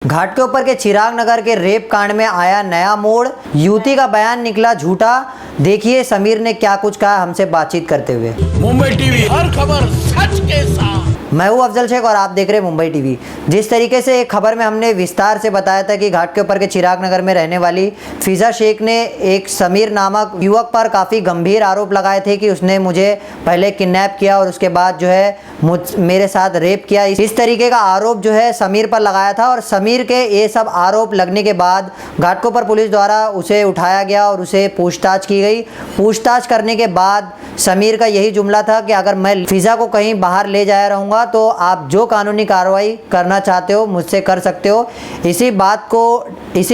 घाट के ऊपर के चिराग नगर के रेप कांड में आया नया मोड़, युवती का बयान निकला झूठा। देखिए समीर ने क्या कुछ कहा हमसे बातचीत करते हुए। मुंबई टीवी, हर खबर सच के साथ। मैं हूं अफजल शेख और आप देख रहे हैं मुंबई टीवी। जिस तरीके से एक खबर में हमने विस्तार से बताया था कि घाट के ऊपर के चिराग नगर में रहने वाली फिजा शेख ने एक समीर नामक युवक पर काफ़ी गंभीर आरोप लगाए थे कि उसने मुझे पहले किडनैप किया और उसके बाद जो है मेरे साथ रेप किया। इस तरीके का आरोप जो है समीर पर लगाया था और समीर के ये सब आरोप लगने के बाद घाटकोपर पुलिस द्वारा उसे उठाया गया और उसे पूछताछ की गई। पूछताछ करने के बाद समीर का यही जुमला था कि अगर मैं फिजा को कहीं बाहर ले जाया रहूँगा तो आप जो कानूनी कार्रवाई करना चाहते हो मुझसे कर सकते हो। इसी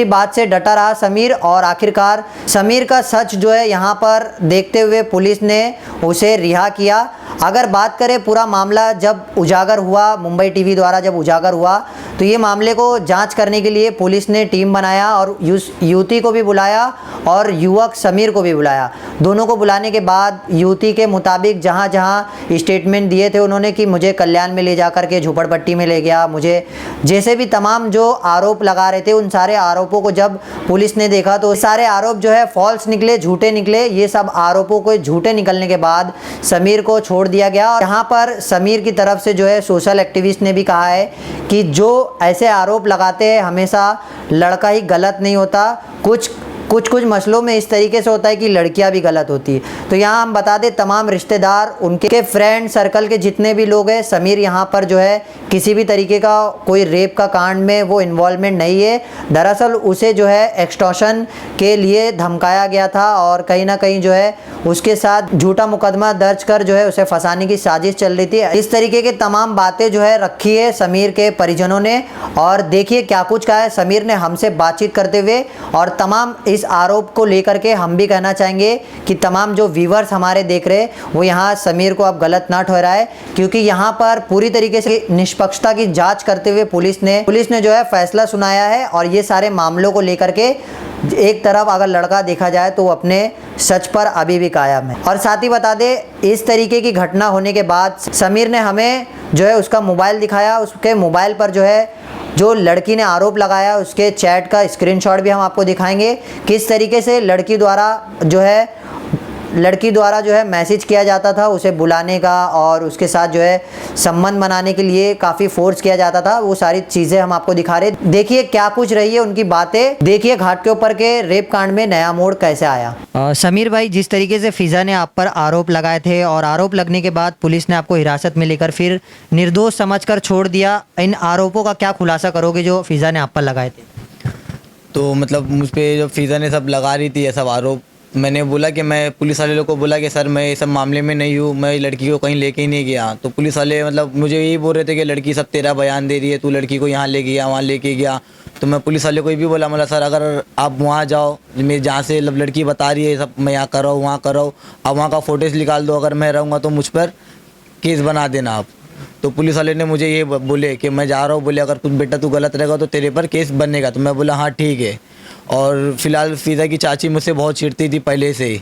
बात से डटा रहा समीर और आखिरकार समीर का सच जो है यहाँ पर देखते हुए पुलिस ने उसे रिहा किया। अगर बात करें पूरा मामला जब उजागर हुआ, मुंबई टीवी द्वारा जब उजागर हुआ तो ये मामले को जांच करने के लिए पुलिस ने टीम बनाया और युवती को भी बुलाया और युवक समीर को भी बुलाया। दोनों को बुलाने के बाद युवती के मुताबिक जहाँ जहाँ स्टेटमेंट दिए थे उन्होंने कि मुझे कल्याण में ले जाकर के झोपड़पट्टी में ले गया, मुझे जैसे भी तमाम जो आरोप लगा रहे थे उन सारे आरोपों को जब पुलिस ने देखा तो सारे आरोप जो है फॉल्स निकले, झूठे निकले। ये सब आरोपों को झूठे निकलने के बाद समीर को छोड़ दिया गया। और यहाँ पर समीर की तरफ से जो है सोशल एक्टिविस्ट ने भी कहा है कि जो ऐसे आरोप लगाते हैं हमेशा लड़का ही गलत नहीं होता, कुछ मसलों में इस तरीके से होता है कि लड़कियां भी गलत होती है। तो यहाँ हम बता दें तमाम रिश्तेदार, उनके फ्रेंड सर्कल के जितने भी लोग हैं, समीर यहाँ पर जो है किसी भी तरीके का कोई रेप का कांड में वो इन्वॉल्वमेंट नहीं है। दरअसल उसे जो है एक्सटॉर्शन के लिए धमकाया गया था और कहीं ना कहीं जो है उसके साथ झूठा मुकदमा दर्ज कर जो है उसे फंसाने की साजिश चल रही थी। इस तरीके के तमाम बातें जो है रखी है समीर के परिजनों ने और देखिए क्या कुछ कहा है समीर ने हमसे बातचीत करते हुए। और तमाम इस आरोप को लेकर के हम भी कहना चाहेंगे कि तमाम जो व्यूवर्स हमारे देख रहे हैं वो यहाँ समीर को अब गलत ना ठहराए, क्योंकि यहाँ पर पूरी तरीके से निष्पक्षता की जांच करते हुए पुलिस ने जो है फैसला सुनाया है। और ये सारे मामलों को लेकर के एक तरफ अगर लड़का देखा जाए तो वो अपने सच पर अभी भी कायम है। और साथ ही बता दे इस तरीके की घटना होने के बाद समीर ने हमें जो है उसका मोबाइल दिखाया। उसके मोबाइल पर जो है जो लड़की ने आरोप लगाया उसके चैट का स्क्रीनशॉट भी हम आपको दिखाएंगे, किस तरीके से लड़की द्वारा जो है मैसेज किया जाता था उसे बुलाने का और उसके साथ जो है संबंध बनाने के लिए काफ़ी फोर्स किया जाता था। वो सारी चीज़ें हम आपको दिखा रहे। देखिए क्या कुछ रही है उनकी बातें। देखिए घाट के ऊपर के रेप कांड में नया मोड़ कैसे आया। समीर भाई, जिस तरीके से फिजा ने आप पर आरोप लगाए थे और आरोप लगने के बाद पुलिस ने आपको हिरासत में लेकर फिर निर्दोष समझकर छोड़ दिया, इन आरोपों का क्या खुलासा करोगे जो फिजा ने आप पर लगाए थे? तो मतलब मुझ पर जो फिजा ने सब लगा रही थी ये सब आरोप, मैंने बोला कि मैं पुलिस वाले लोग को बोला कि सर मैं ये सब मामले में नहीं हूँ, मैं लड़की को कहीं लेके ही नहीं गया। तो पुलिस वाले मतलब मुझे यही बोल रहे थे कि लड़की सब तेरा बयान दे रही है, तू लड़की को यहाँ ले गया वहाँ लेके गया। तो मैं पुलिस वाले को ये भी बोला, मतलब सर अगर आप वहाँ जाओ, मैं जहाँ से लड़की बता रही है सब मैं यहाँ कर रहा हूँ वहाँ कर रहा हूँ, अब वहाँ का फोटेज निकाल दो, अगर मैं रहूँगा तो मुझ पर केस बना देना आप। तो पुलिस वाले ने मुझे ये बोले कि मैं जा रहा हूँ, बोले अगर तू बेटा तू गलत रहेगा तो तेरे पर केस बनेगा। तो मैं बोला हाँ ठीक है। और फिलहाल फिजा की चाची मुझसे बहुत चिढ़ती थी पहले से ही,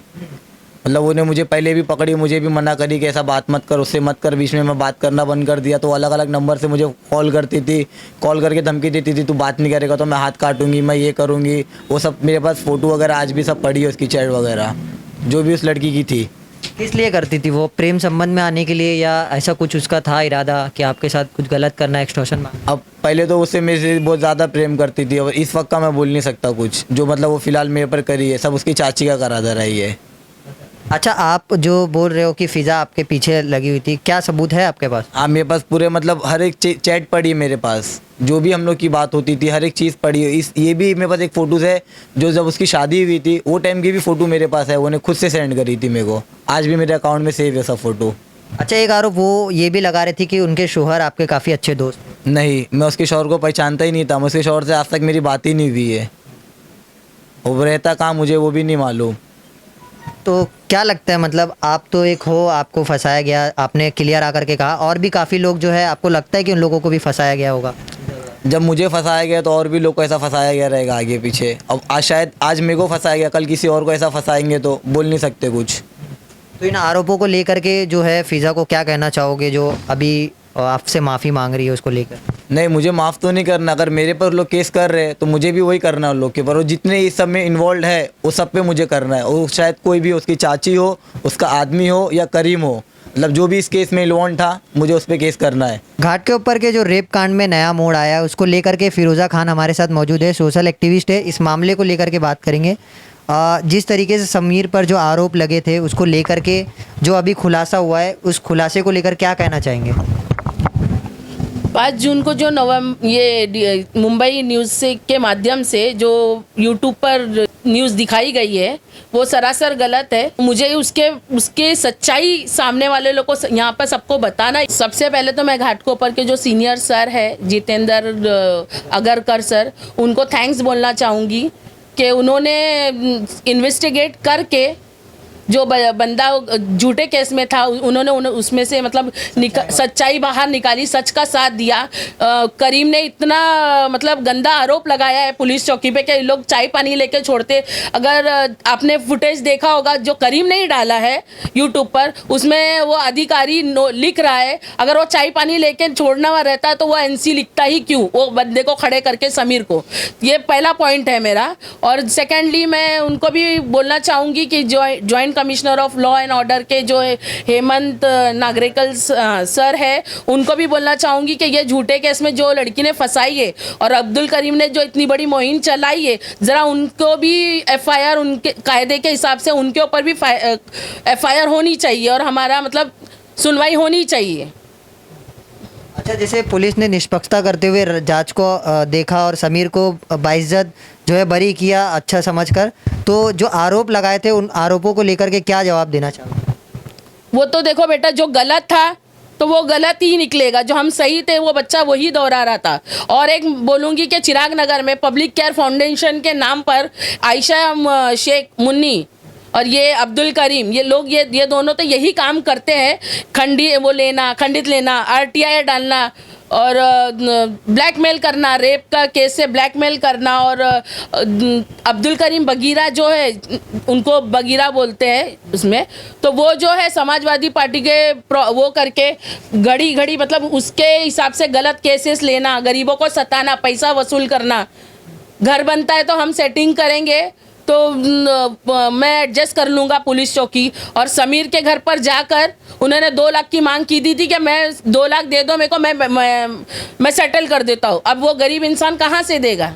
मतलब उन्हें मुझे पहले भी पकड़ी, मुझे भी मना करी कि ऐसा बात मत कर, उससे मत कर। बीच में मैं बात करना बंद कर दिया तो अलग अलग नंबर से मुझे कॉल करती थी, कॉल करके धमकी देती थी, तू बात नहीं करेगा तो मैं हाथ काटूंगी, मैं ये करूँगी। वो सब मेरे पास फ़ोटो वगैरह आज भी सब पड़ी है, उसकी चैट वगैरह जो भी उस लड़की की थी। किस लिए करती थी वो? प्रेम संबंध में आने के लिए या ऐसा कुछ उसका था इरादा कि आपके साथ कुछ गलत करना, एक्सटॉर्शन मांगना? अब पहले तो उससे मेरे से बहुत ज़्यादा प्रेम करती थी और इस वक्त का मैं बोल नहीं सकता कुछ, जो मतलब वो फ़िलहाल मेरे पर करी है सब उसकी चाची का करा दे रही है। अच्छा, आप जो बोल रहे हो कि फिजा आपके पीछे लगी हुई थी, क्या सबूत है आपके पास? हाँ मेरे पास पूरे मतलब हर एक चैट पड़ी है मेरे पास, जो भी हम लोग की बात होती थी हर एक चीज़ पड़ी है। ये भी मेरे पास एक फ़ोटोज़ है जो जब उसकी शादी हुई थी वो टाइम की भी फ़ोटो मेरे पास है, उन्हें खुद से सेंड करी थी मेरे को, आज भी मेरे अकाउंट में सेव है सब फ़ोटो। अच्छा, एक आरोप वो ये भी लगा रही थी कि उनके शोहर आपके काफ़ी अच्छे दोस्त? नहीं, मैं उसके शौहर को पहचानता ही नहीं था, मैं उसके शौहर से आज तक मेरी बात ही नहीं हुई है, वो रहता कहाँ मुझे वो भी नहीं मालूम। तो क्या लगता है, मतलब आप तो एक हो, आपको फंसाया गया, आपने क्लियर आकर के कहा, और भी काफ़ी लोग जो है आपको लगता है कि उन लोगों को भी फंसाया गया होगा? जब मुझे फंसाया गया तो और भी लोग को ऐसा फंसाया गया रहेगा आगे पीछे। अब शायद आज मेरे को फंसाया गया, कल किसी और को ऐसा फंसाएंगे तो बोल नहीं सकते कुछ। तो इन आरोपों को लेकर के जो है फिजा को क्या कहना चाहोगे जो अभी आपसे माफ़ी मांग रही है उसको लेकर? नहीं, मुझे माफ़ तो नहीं करना। अगर मेरे पर लोग केस कर रहे हैं तो मुझे भी वही करना है उन लोग के पर। और जितने इस सब में इन्वॉल्व है वो सब पे मुझे करना है। वो शायद कोई भी, उसकी चाची हो, उसका आदमी हो या करीम हो, मतलब जो भी इस केस में इन्वॉल्व था, मुझे उस पर केस करना है। घाट के ऊपर के जो रेप कांड में नया मोड़ आया है उसको लेकर के फिरोज़ा खान हमारे साथ मौजूद है, सोशल एक्टिविस्ट है। इस मामले को लेकर के बात करेंगे। जिस तरीके से समीर पर जो आरोप लगे थे उसको लेकर के जो अभी खुलासा हुआ है, उस खुलासे को लेकर क्या कहना चाहेंगे? 5 जून को जो मुंबई न्यूज़ से के माध्यम से जो यूट्यूब पर न्यूज़ दिखाई गई है वो सरासर गलत है। मुझे उसके सच्चाई सामने वाले लोग को यहाँ पर सबको बताना। सबसे पहले तो मैं घाटकोपर के जो सीनियर सर है जितेंद्र अगरकर सर, उनको थैंक्स बोलना चाहूँगी कि उन्होंने इन्वेस्टिगेट करके जो बंदा झूठे केस में था उन्होंने उसमें से मतलब सच्चाई बाहर निकाली, सच का साथ दिया। करीम ने इतना मतलब गंदा आरोप लगाया है पुलिस चौकी पे कि लोग चाय पानी लेके छोड़ते। अगर आपने फुटेज देखा होगा जो करीम ने ही डाला है यूट्यूब पर, उसमें वो अधिकारी लिख रहा है अगर वो चाय पानी लेके छोड़ना हुआ रहता तो वो एनसी लिखता ही क्यों वो बंदे को खड़े करके, समीर को। ये पहला पॉइंट है मेरा। और सेकेंडली मैं उनको भी बोलना चाहूँगी कि joint commissioner of law and order के जो हेमंत नागरेकल सर है, उनको भी बोलना चाहूँगी कि ये झूठे केस में जो लड़की ने फंसाई है और अब्दुल करीम ने जो इतनी बड़ी मुहिम चलाई है, ज़रा उनको भी एफआईआर उनके कायदे के हिसाब से उनके ऊपर भी एफआईआर होनी चाहिए और हमारा मतलब सुनवाई होनी चाहिए। अच्छा, जैसे पुलिस ने निष्पक्षता करते हुए जांच को देखा और समीर को बाइज्जत जो है बरी किया अच्छा समझकर, तो जो आरोप लगाए थे उन आरोपों को लेकर के क्या जवाब देना चाहोगे? वो तो देखो बेटा, जो गलत था तो वो गलत ही निकलेगा, जो हम सही थे वो बच्चा वही दोहरा रहा था। और एक बोलूँगी कि चिराग नगर में पब्लिक केयर फाउंडेशन के नाम पर आयशा शेख मुन्नी और ये अब्दुल करीम, ये लोग ये दोनों तो यही काम करते हैं। खंडित लेना, आरटीआई डालना और ब्लैकमेल करना, रेप का केस से ब्लैकमेल करना। और अब्दुल करीम बगीरा जो है, उनको बगीरा बोलते हैं उसमें, तो वो जो है समाजवादी पार्टी के वो करके घड़ी घड़ी मतलब उसके हिसाब से गलत केसेस लेना, गरीबों को सताना, पैसा वसूल करना। घर बनता है तो हम सेटिंग करेंगे तो मैं एडजस्ट कर लूँगा पुलिस चौकी। और समीर के घर पर जाकर उन्होंने 2 लाख की मांग की थी कि मैं 2 लाख दे दो मेरे को, मैं सेटल कर देता हूँ। अब वो गरीब इंसान कहाँ से देगा?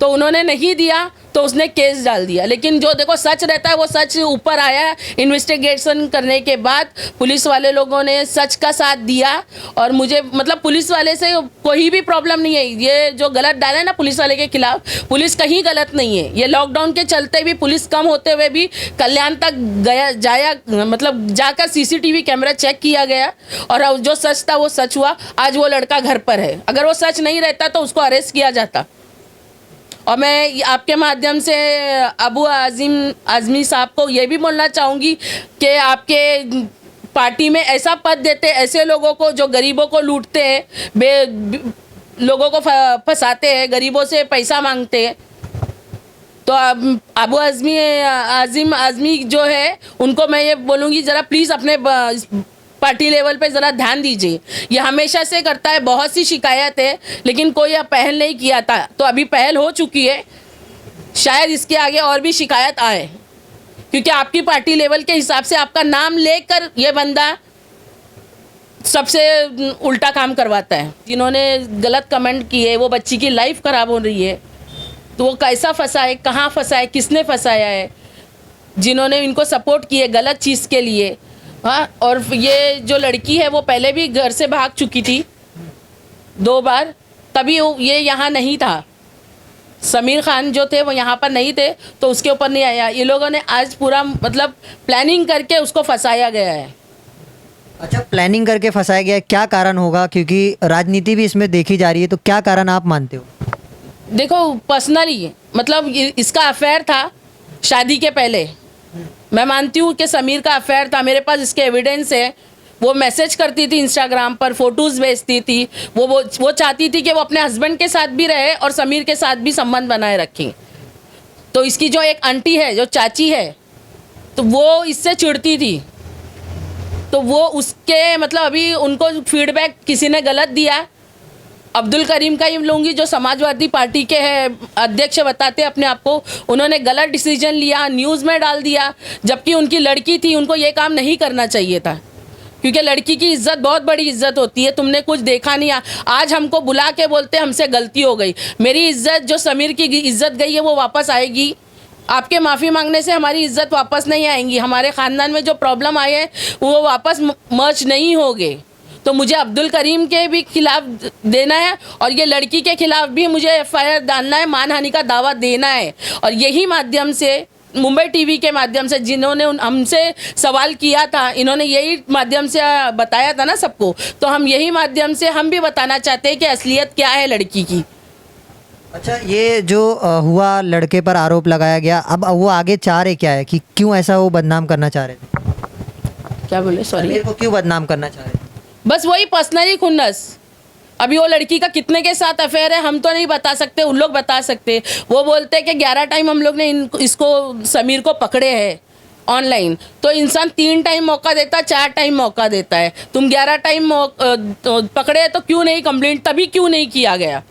तो उन्होंने नहीं दिया तो उसने केस डाल दिया। लेकिन जो देखो सच रहता है वो सच ऊपर आया। इन्वेस्टिगेशन करने के बाद पुलिस वाले लोगों ने सच का साथ दिया और मुझे मतलब पुलिस वाले से कोई भी प्रॉब्लम नहीं है। ये जो गलत डाला है ना पुलिस वाले के खिलाफ, पुलिस कहीं गलत नहीं है। ये लॉकडाउन के चलते भी पुलिस कम होते हुए भी कल्याण तक मतलब जाकर सीसीटीवी कैमरा चेक किया गया और जो सच था वो सच हुआ। आज वो लड़का घर पर है, अगर वो सच नहीं रहता तो उसको अरेस्ट किया जाता। और मैं आपके माध्यम से अबू आज़मी साहब को ये भी बोलना चाहूँगी कि आपके पार्टी में ऐसा पद देते ऐसे लोगों को जो गरीबों को लूटते हैं, लोगों को फंसाते हैं, गरीबों से पैसा मांगते हैं। तो अबू आज़मी जो है उनको मैं ये बोलूँगी ज़रा प्लीज़ अपने पार्टी लेवल पे ज़रा ध्यान दीजिए। ये हमेशा से करता है, बहुत सी शिकायत है लेकिन कोई पहल नहीं किया था, तो अभी पहल हो चुकी है। शायद इसके आगे और भी शिकायत आए क्योंकि आपकी पार्टी लेवल के हिसाब से आपका नाम लेकर ये बंदा सबसे उल्टा काम करवाता है। जिन्होंने गलत कमेंट किए वो बच्ची की लाइफ ख़राब हो रही है, तो वो कैसा फंसा है, कहाँ फंसा है, किसने फंसाया है, जिन्होंने इनको सपोर्ट किए गलत चीज़ के लिए। हाँ, और ये जो लड़की है वो पहले भी घर से भाग चुकी थी 2 बार, तभी ये यहाँ नहीं था। समीर खान जो थे वो यहाँ पर नहीं थे तो उसके ऊपर नहीं आया। ये लोगों ने आज पूरा मतलब प्लानिंग करके उसको फंसाया गया है। अच्छा, प्लानिंग करके फंसाया गया है, क्या कारण होगा? क्योंकि राजनीति भी इसमें देखी जा रही है, तो क्या कारण आप मानते हो? देखो पर्सनली मतलब इसका अफेयर था शादी के पहले। मैं मानती हूँ कि समीर का अफेयर था, मेरे पास इसके एविडेंस है। वो मैसेज करती थी इंस्टाग्राम पर, फोटोज़ भेजती थी। वो चाहती थी कि वो अपने हस्बैंड के साथ भी रहे और समीर के साथ भी संबंध बनाए रखें। तो इसकी जो एक आंटी है, जो चाची है, तो वो इससे चिढ़ती थी। तो वो उसके मतलब अभी उनको फीडबैक किसी ने गलत दिया अब्दुल करीम का ही लूँगी, जो समाजवादी पार्टी के हैं अध्यक्ष बताते अपने आप को, उन्होंने गलत डिसीजन लिया, न्यूज़ में डाल दिया, जबकि उनकी लड़की थी, उनको ये काम नहीं करना चाहिए था, क्योंकि लड़की की इज्जत बहुत बड़ी इज्जत होती है। तुमने कुछ देखा नहीं, आज हमको बुला के बोलते हमसे गलती हो गई। मेरी इज्जत, जो समीर की इज्जत गई है, वो वापस आएगी। आपके माफ़ी मांगने से हमारी इज्जत वापस नहीं आएंगी। हमारे ख़ानदान में जो प्रॉब्लम आए हैं वो वापस मर्ज नहीं होंगे। तो मुझे अब्दुल करीम के भी खिलाफ देना है और ये लड़की के खिलाफ भी मुझे FIR डालना है, मानहानि का दावा देना है। और यही माध्यम से, मुंबई टीवी के माध्यम से, जिन्होंने हमसे सवाल किया था, इन्होंने यही माध्यम से बताया था ना सबको, तो हम यही माध्यम से हम भी बताना चाहते हैं कि असलियत क्या है लड़की की। अच्छा, ये जो हुआ, लड़के पर आरोप लगाया गया, अब वो आगे चाह रहे क्या है कि क्यों ऐसा वो बदनाम करना चाह रहे थे? क्या बोले, सॉरी? समीर को क्यों बदनाम करना चाह रहे थे? बस वही पर्सनली खुन्नस। अभी वो लड़की का कितने के साथ अफेयर है हम तो नहीं बता सकते, उन लोग बता सकते। वो बोलते हैं कि 11 टाइम हम लोग ने इसको समीर को पकड़े हैं ऑनलाइन। तो इंसान 3 टाइम मौका देता है, 4 टाइम मौका देता है। तुम 11 टाइम पकड़े तो क्यों नहीं कंप्लेंट तभी क्यों नहीं किया गया?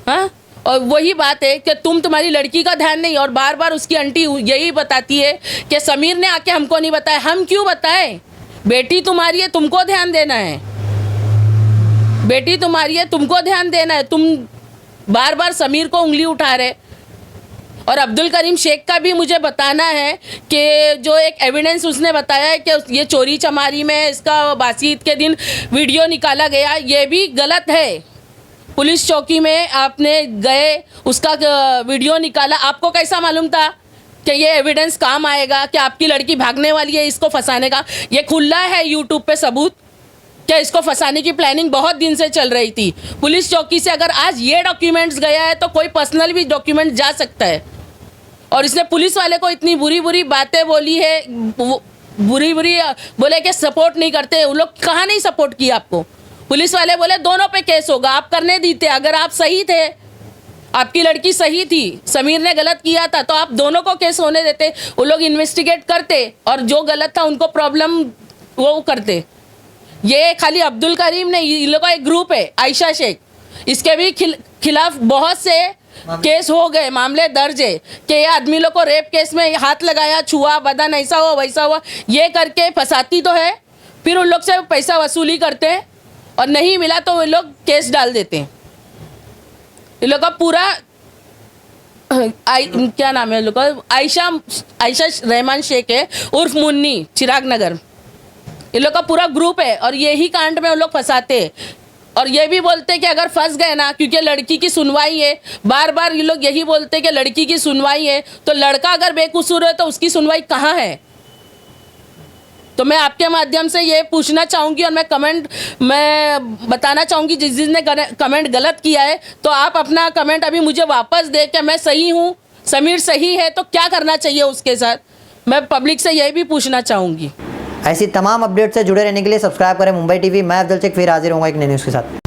हाँ, और वही बात है कि तुम्हारी लड़की का ध्यान नहीं, और बार बार उसकी आंटी यही बताती है कि समीर ने आके हमको नहीं बताया। हम क्यों बताएं? बेटी तुम्हारी है, तुमको ध्यान देना है। बेटी तुम्हारी है, तुमको ध्यान देना है। तुम बार बार समीर को उंगली उठा रहे। और अब्दुल करीम शेख का भी मुझे बताना है कि जो एक एविडेंस उसने बताया है कि ये चोरी चमारी में इसका बासी ईद के दिन वीडियो निकाला गया, ये भी गलत है। पुलिस चौकी में आपने गए, उसका वीडियो निकाला, आपको कैसा मालूम था कि ये एविडेंस काम आएगा, कि आपकी लड़की भागने वाली है इसको फंसाने का? ये खुला है यूट्यूब पे सबूत कि इसको फंसाने की प्लानिंग बहुत दिन से चल रही थी। पुलिस चौकी से अगर आज ये डॉक्यूमेंट्स गया है तो कोई पर्सनल भी डॉक्यूमेंट जा सकता है। और इसने पुलिस वाले को इतनी बुरी बुरी बातें बोली है, बुरी बुरी बोले कि सपोर्ट नहीं करते। वो लोग कहाँ नहीं सपोर्ट किया आपको? पुलिस वाले बोले दोनों पे केस होगा, आप करने दीते। अगर आप सही थे, आपकी लड़की सही थी, समीर ने गलत किया था, तो आप दोनों को केस होने देते। वो लोग इन्वेस्टिगेट करते और जो गलत था उनको प्रॉब्लम वो करते। ये खाली अब्दुल करीम नहीं, इन लोगों का एक ग्रुप है, आयशा शेख, इसके भी खिलाफ बहुत से केस हो गए, मामले दर्ज है कि ये आदमी लोग को रेप केस में हाथ लगाया, छुआ, बदन, ऐसा हुआ वैसा हुआ, ये करके फंसाती तो है। फिर उन लोग से पैसा वसूली करते हैं और नहीं मिला तो वो लोग केस डाल देते हैं। इन लोग का पूरा क्या नाम है लोग का, आयशा रहमान शेख है उर्फ मुन्नी, चिराग नगर। इन लोग का पूरा ग्रुप है और यही कांड में उन लोग फंसाते हैं। और ये भी बोलते हैं कि अगर फंस गए ना, क्योंकि लड़की की सुनवाई है, बार बार ये लोग यही बोलते हैं कि लड़की की सुनवाई है, तो लड़का अगर बेकसूर है तो उसकी सुनवाई कहाँ है? तो मैं आपके माध्यम से ये पूछना चाहूँगी और मैं बताना चाहूँगी जिसने कमेंट गलत किया है, तो आप अपना कमेंट अभी मुझे वापस दे कि मैं सही हूँ, समीर सही है, तो क्या करना चाहिए उसके साथ? मैं पब्लिक से यही भी पूछना चाहूँगी। ऐसी तमाम अपडेट से जुड़े रहने के लिए सब्सक्राइब करें मुंबई टीवी। मैं अफजल शेख फिर हाजिर होऊंगा एक नई न्यूज़ के साथ।